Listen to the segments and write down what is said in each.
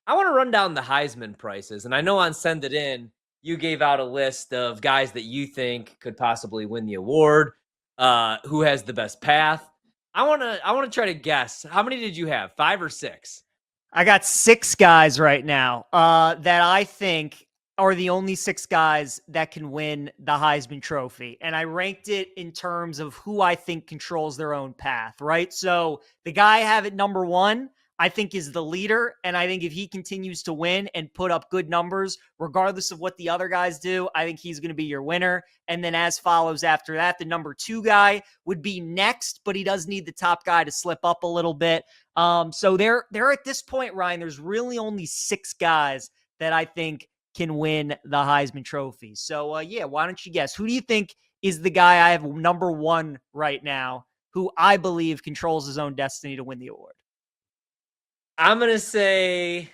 I want to run down the Heisman prices. And I know on Send It In, you gave out a list of guys that you think could possibly win the award, who has the best path. I want to try to guess. How many did you have? 5 or 6? I got 6 guys right now that I think are the only 6 guys that can win the Heisman Trophy. And I ranked it in terms of who I think controls their own path, right? So the guy I have at number 1, I think is the leader. And I think if he continues to win and put up good numbers, regardless of what the other guys do, I think he's going to be your winner. And then as follows after that, the number 2 guy would be next, but he does need the top guy to slip up a little bit. So they're at this point, Ryan, there's really only 6 guys that I think can win the Heisman Trophy. So, why don't you guess? Who do you think is the guy I have number 1 right now who I believe controls his own destiny to win the award? I'm going to say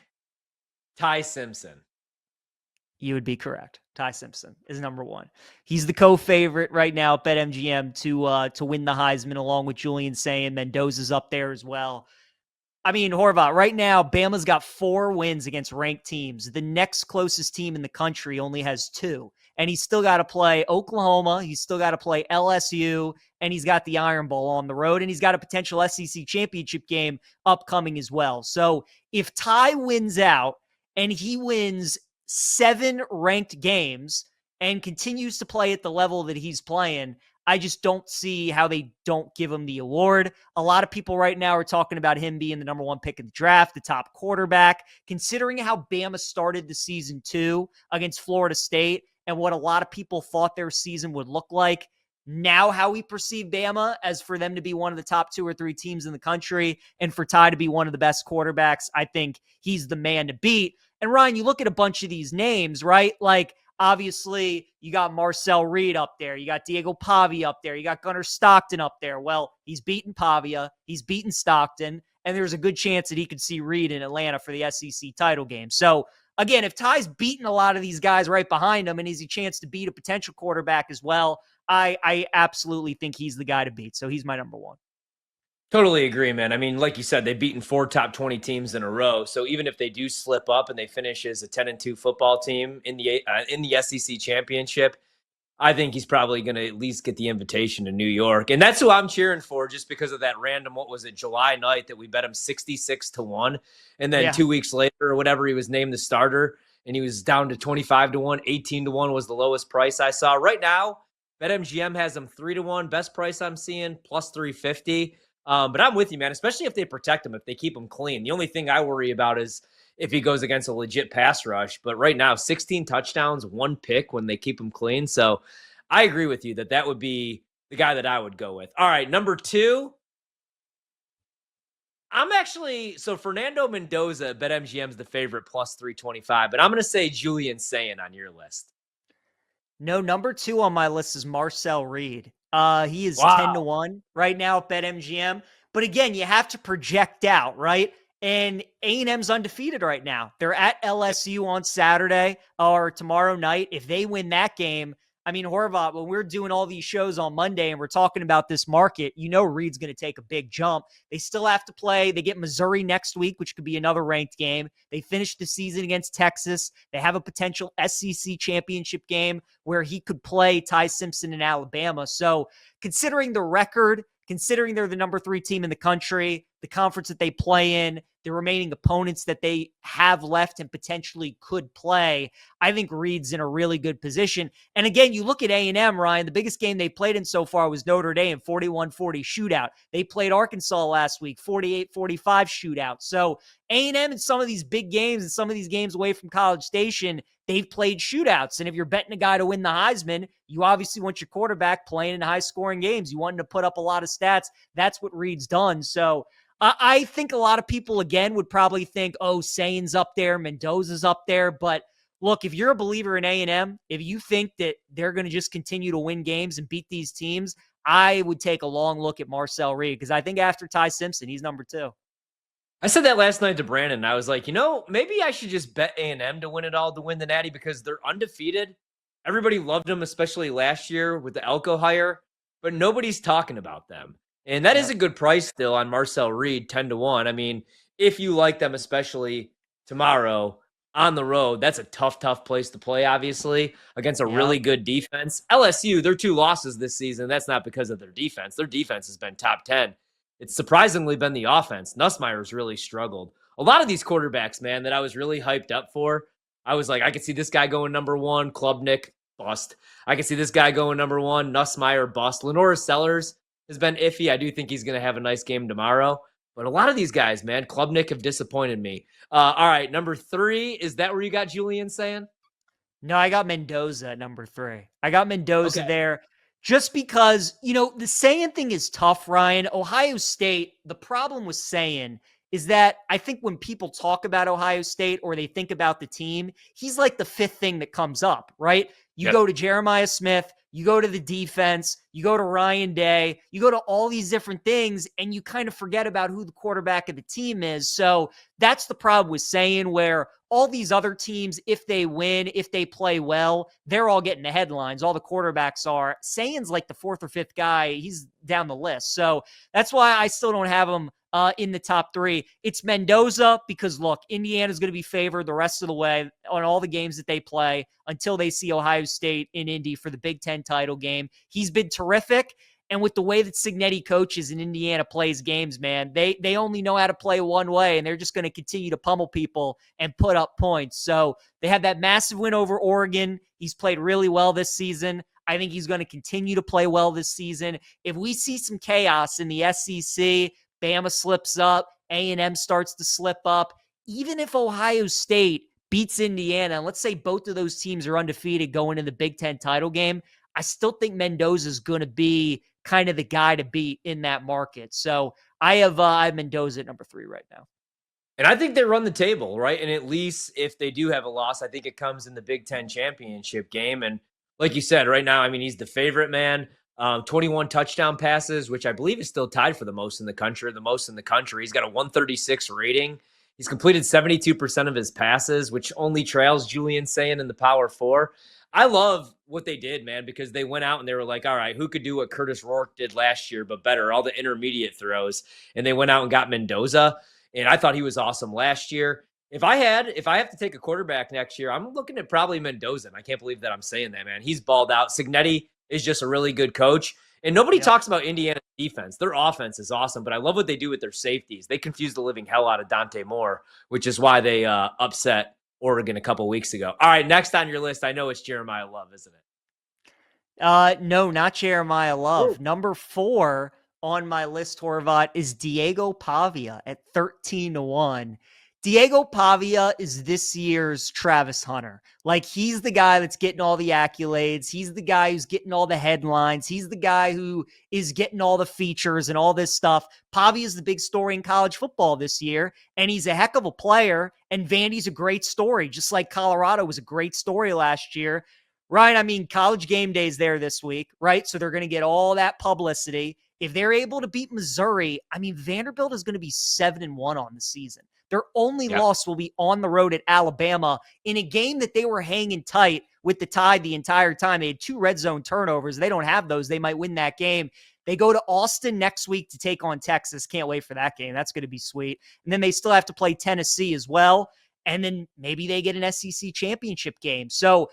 Ty Simpson. You would be correct. Ty Simpson is number 1. He's the co-favorite right now at BetMGM to win the Heisman along with Julian Sayin. Mendoza's up there as well. I mean, Horvat, right now, Bama's got 4 wins against ranked teams. The next closest team in the country only has 2. And he's still got to play Oklahoma. He's still got to play LSU. And he's got the Iron Bowl on the road. And he's got a potential SEC championship game upcoming as well. So if Ty wins out and he wins 7 ranked games and continues to play at the level that he's playing, I just don't see how they don't give him the award. A lot of people right now are talking about him being the number 1 pick in the draft, the top quarterback, considering how Bama started the season 2 against Florida State and what a lot of people thought their season would look like. Now how we perceive Bama as for them to be one of the top 2 or 3 teams in the country and for Ty to be one of the best quarterbacks, I think he's the man to beat. And Ryan, you look at a bunch of these names, right? Like, obviously, you got Marcel Reed up there. You got Diego Pavia up there. You got Gunner Stockton up there. Well, he's beaten Pavia. He's beaten Stockton. And there's a good chance that he could see Reed in Atlanta for the SEC title game. So, again, if Ty's beaten a lot of these guys right behind him and he's a chance to beat a potential quarterback as well, I absolutely think he's the guy to beat. So he's my number 1. Totally agree, man. I mean, like you said, they've beaten 4 top 20 teams in a row. So even if they do slip up and they finish as a 10-2 football team in the SEC championship, I think he's probably going to at least get the invitation to New York. And that's who I'm cheering for, just because of that random, what was it, July night that we bet him 66-1. And then 2 weeks later or whatever, he was named the starter and he was down to 25-1. 18-1 was the lowest price I saw. Right now, BetMGM has him 3-1. Best price I'm seeing, plus 350. But I'm with you, man, especially if they protect him, if they keep him clean. The only thing I worry about is if he goes against a legit pass rush. But right now, 16 touchdowns, 1 pick when they keep him clean. So I agree with you that would be the guy that I would go with. All right, number 2. So Fernando Mendoza, BetMGM's the favorite, plus 325. But I'm going to say Julian Sayin on your list. No, number 2 on my list is Marcel Reed. He is 10-1 right now at BetMGM. But again, you have to project out, right? And A&M's undefeated right now. They're at LSU on Saturday or tomorrow night. If they win that game, I mean, Horvat, when we're doing all these shows on Monday and we're talking about this market, you know Reed's going to take a big jump. They still have to play. They get Missouri next week, which could be another ranked game. They finish the season against Texas. They have a potential SEC championship game where he could play Ty Simpson in Alabama. So considering the record, considering they're the number 3 team in the country, the conference that they play in, the remaining opponents that they have left and potentially could play, I think Reed's in a really good position. And again, you look at A&M, Ryan, the biggest game they played in so far was Notre Dame, 41-40 shootout. They played Arkansas last week, 48-45 shootout. So A&M in some of these big games and some of these games away from College Station, they've played shootouts. And if you're betting a guy to win the Heisman, you obviously want your quarterback playing in high-scoring games. You want him to put up a lot of stats. That's what Reed's done. So I think a lot of people, again, would probably think, oh, Sayin's up there, Mendoza's up there. But look, if you're a believer in A&M, if you think that they're going to just continue to win games and beat these teams, I would take a long look at Marcel Reed, because I think after Ty Simpson, he's number 2. I said that last night to Brandon, and I was like, maybe I should just bet A&M to win it all, to win the Natty, because they're undefeated. Everybody loved them, especially last year with the Elko hire, but nobody's talking about them. And that is a good price still on Marcel Reed, 10-1. I mean, if you like them, especially tomorrow on the road. That's a tough place to play, obviously, against a Yeah. really good defense. LSU, their 2 losses this season, that's not because of their defense. Their defense has been top 10. It's surprisingly been the offense. Nussmeier's really struggled. A lot of these quarterbacks, man, that I was really hyped up for, I was like, I could see this guy going number 1, Klubnik, bust. I could see this guy going number 1, Nussmeier, bust. Lenora Sellers has been iffy. I do think he's going to have a nice game tomorrow. But a lot of these guys, man, Klubnik have disappointed me. All right, number 3, is that where you got Julian Sayin? No, I got Mendoza at number 3. I got Mendoza Okay. there just because, the Sayin thing is tough, Ryan. Ohio State, the problem with Sayin is that I think when people talk about Ohio State or they think about the team, he's like the 5th thing that comes up, right? You Yep. go to Jeremiah Smith, you go to the defense, you go to Ryan Day, you go to all these different things, and you kind of forget about who the quarterback of the team is. So that's the problem with Sayin, where all these other teams, if they win, if they play well, they're all getting the headlines. All the quarterbacks are. Sayin's like the 4th or 5th guy. He's down the list. So that's why I still don't have him in the top 3. It's Mendoza because, look, Indiana's going to be favored the rest of the way on all the games that they play until they see Ohio State in Indy for the Big Ten title game. He's been terrific. And with the way that Cignetti coaches in Indiana plays games, man, they only know how to play one way, and they're just going to continue to pummel people and put up points. So they had that massive win over Oregon. He's played really well this season. I think he's going to continue to play well this season. If we see some chaos in the SEC, Bama slips up, A&M starts to slip up, even if Ohio State beats Indiana, and let's say both of those teams are undefeated going into the Big Ten title game, I still think Mendoza is going to be kind of the guy to beat in that market. So I have Mendoza at number 3 right now. And I think they run the table, right? And at least if they do have a loss, I think it comes in the Big Ten championship game. And like you said, right now, I mean, he's the favorite, man. 21 touchdown passes, which I believe is still tied for the most in the country. He's got a 136 rating. He's completed 72% of his passes, which only trails Julian Sayin in the Power 4. I love what they did, man, because they went out and they were like, all right, who could do what Curtis Rourke did last year, but better, all the intermediate throws. And they went out and got Mendoza. And I thought he was awesome last year. If I have to take a quarterback next year, I'm looking at probably Mendoza. And I can't believe that I'm saying that, man. He's balled out. Cignetti is just a really good coach. And nobody talks about Indiana's defense. Their offense is awesome, but I love what they do with their safeties. They confuse the living hell out of Dante Moore, which is why they upset Oregon a couple weeks ago. All right, next on your list, I know it's Jeremiah Love, isn't it? No, not Jeremiah Love. Ooh. Number 4 on my list, Horvat, is Diego Pavia at 13-1. Diego Pavia is this year's Travis Hunter. Like, he's the guy that's getting all the accolades. He's the guy who's getting all the headlines. He's the guy who is getting all the features and all this stuff. Pavia is the big story in college football this year, and he's a heck of a player, and Vandy's a great story, just like Colorado was a great story last year. Ryan, I mean, College Game Day's there this week, right? So they're going to get all that publicity. If they're able to beat Missouri, I mean, Vanderbilt is going to be 7-1 on the season. Their only loss will be on the road at Alabama in a game that they were hanging tight with the Tide the entire time. They had 2 red zone turnovers. They don't have those. They might win that game. They go to Austin next week to take on Texas. Can't wait for that game. That's going to be sweet. And then they still have to play Tennessee as well. And then maybe they get an SEC championship game. So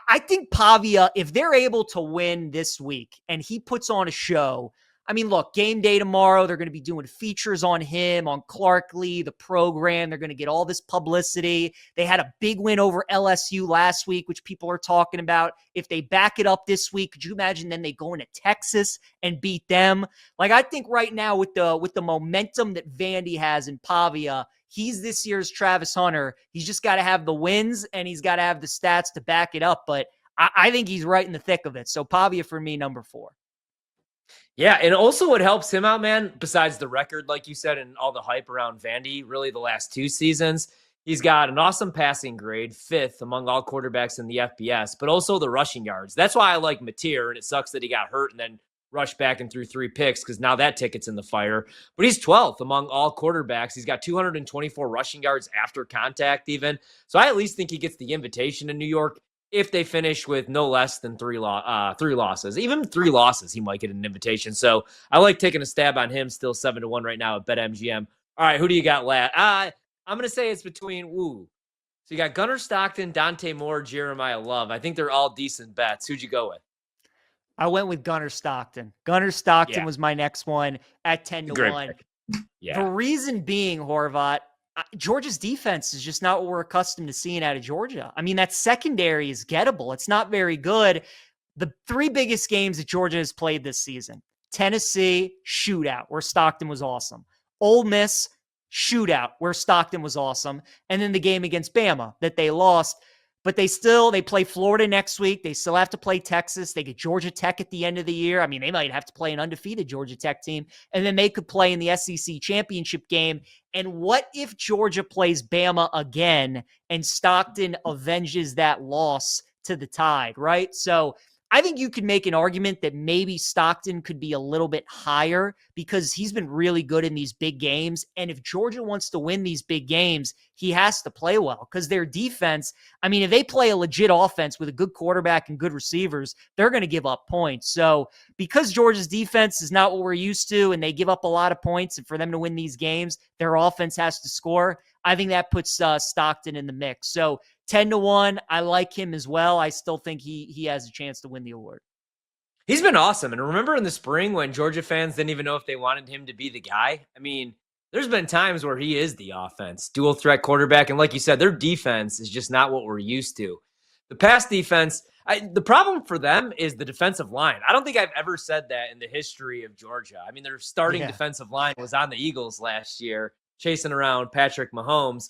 I think Pavia, if they're able to win this week and he puts on a show, I mean, look, game day tomorrow, they're going to be doing features on him, on Clark Lee, the program. They're going to get all this publicity. They had a big win over LSU last week, which people are talking about. If they back it up this week, could you imagine then they go into Texas and beat them? Like, I think right now with the momentum that Vandy has in Pavia, he's this year's Travis Hunter. He's just got to have the wins and he's got to have the stats to back it up. But I think he's right in the thick of it. So Pavia for me, number 4. Yeah, and also what helps him out, man, besides the record, like you said, and all the hype around Vandy, really the last 2 seasons, he's got an awesome passing grade, 5th among all quarterbacks in the FBS, but also the rushing yards. That's why I like Mateer, and it sucks that he got hurt and then rushed back and threw 3 picks because now that ticket's in the fire. But he's 12th among all quarterbacks. He's got 224 rushing yards after contact even. So I at least think he gets the invitation to New York. If they finish with no less than 3 losses. Even 3 losses, he might get an invitation. So I like taking a stab on him, still 7-1 right now at BetMGM. All right, who do you got last? I'm going to say it's between, So you got Gunner Stockton, Dante Moore, Jeremiah Love. I think they're all decent bets. Who'd you go with? I went with Gunner Stockton. Gunner Stockton Yeah, was my next one at 10 to great 1. pick. The Yeah. reason being, Horvat, Georgia's defense is just not what we're accustomed to seeing out of Georgia. I mean, that secondary is gettable. It's not very good. The three biggest games that Georgia has played this season: Tennessee, shootout, where Stockton was awesome; Ole Miss, shootout, where Stockton was awesome; and then the game against Bama that they lost. But they play Florida next week. They still have to play Texas. They get Georgia Tech at the end of the year. I mean, they might have to play an undefeated Georgia Tech team, and then they could play in the SEC championship game. And what if Georgia plays Bama again and Stockton avenges that loss to the Tide, right? So I think you could make an argument that maybe Stockton could be a little bit higher because he's been really good in these big games. And if Georgia wants to win these big games, he has to play well because their defense, I mean, if they play a legit offense with a good quarterback and good receivers, they're going to give up points. So because Georgia's defense is not what we're used to and they give up a lot of points, and for them to win these games, their offense has to score. I think that puts Stockton in the mix. So 10 to 1, I like him as well. I still think he has a chance to win the award. He's been awesome. And remember in the spring when Georgia fans didn't even know if they wanted him to be the guy? I mean, there's been times where he is the offense, dual threat quarterback. And like you said, their defense is just not what we're used to. The pass defense, the problem for them is the defensive line. I don't think I've ever said that in the history of Georgia. I mean, their starting defensive line was on the Eagles last year, chasing around Patrick Mahomes.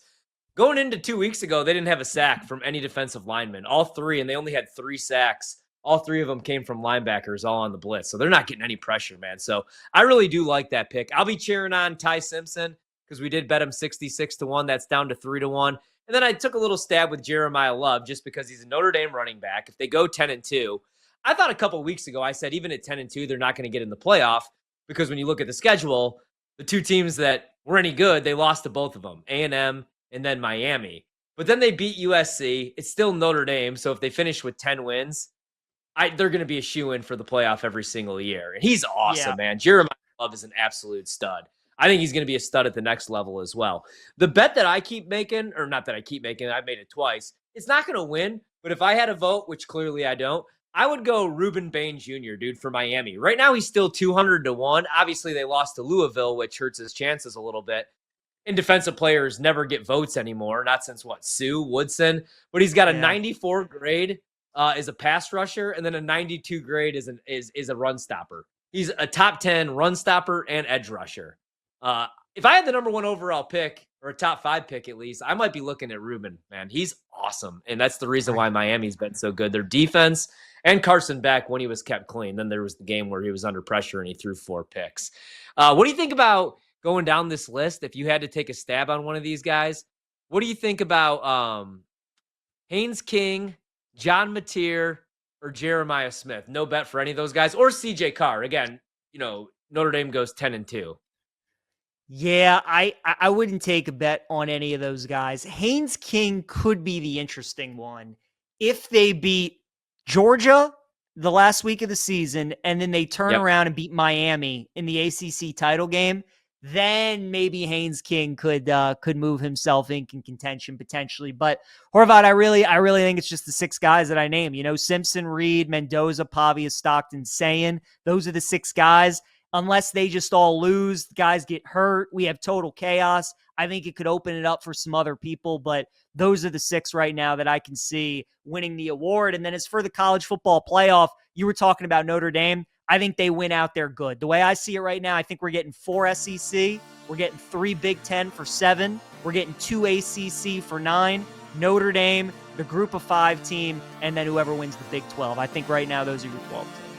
Going into 2 weeks ago, they didn't have a sack from any defensive lineman, all three, and they only had 3 sacks. All 3 of them came from linebackers, all on the blitz. So they're not getting any pressure, man. So I really do like that pick. I'll be cheering on Ty Simpson because we did bet him 66 to 1. That's down to 3 to 1. And then I took a little stab with Jeremiah Love just because he's a Notre Dame running back. If they go 10-2, I thought a couple of weeks ago, I said even at 10-2, they're not going to get in the playoff because when you look at the schedule, the 2 teams that were any good, they lost to both of them, A&M and then Miami. But then they beat USC. It's still Notre Dame. So if they finish with 10 wins, they're going to be a shoo-in for the playoff every single year. And he's awesome, man. Jeremiah Love is an absolute stud. I think he's going to be a stud at the next level as well. The bet that I keep making, or not that I keep making, I've made it twice, it's not going to win. But if I had a vote, which clearly I don't, I would go Ruben Bain Jr., dude, for Miami. Right now, he's still 200 to 1. Obviously, they lost to Louisville, which hurts his chances a little bit. And defensive players never get votes anymore. Not since, Sue Woodson. But he's got a 94 grade as a pass rusher, and then a 92 grade is a run stopper. He's a top 10 run stopper and edge rusher. If I had the number 1 overall pick, or a top 5 pick at least, I might be looking at Ruben, man. He's awesome. And that's the reason why Miami's been so good. Their defense and Carson Beck when he was kept clean. Then there was the game where he was under pressure and he threw 4 picks. What do you think about going down this list? If you had to take a stab on one of these guys, what do you think about Haynes King, John Mateer, or Jeremiah Smith? No bet for any of those guys, or CJ Carr. Again, Notre Dame goes 10-2. Yeah, I wouldn't take a bet on any of those guys. Haynes King could be the interesting one if they beat Georgia the last week of the season and then they turn around and beat Miami in the ACC title game. Then maybe Haynes King could move himself in contention potentially. But Horvat, I really think it's just the 6 guys that I name. Simpson, Reed, Mendoza, Pavia, Stockton, Sayin. Those are the 6 guys. Unless they just all lose, guys get hurt, we have total chaos. I think it could open it up for some other people, but those are the 6 right now that I can see winning the award. And then as for the college football playoff, you were talking about Notre Dame. I think they win out there good. The way I see it right now, I think we're getting 4 SEC. We're getting 3 Big Ten for 7. We're getting 2 ACC for 9. Notre Dame, the group of 5 team, and then whoever wins the Big 12. I think right now those are your 12 teams.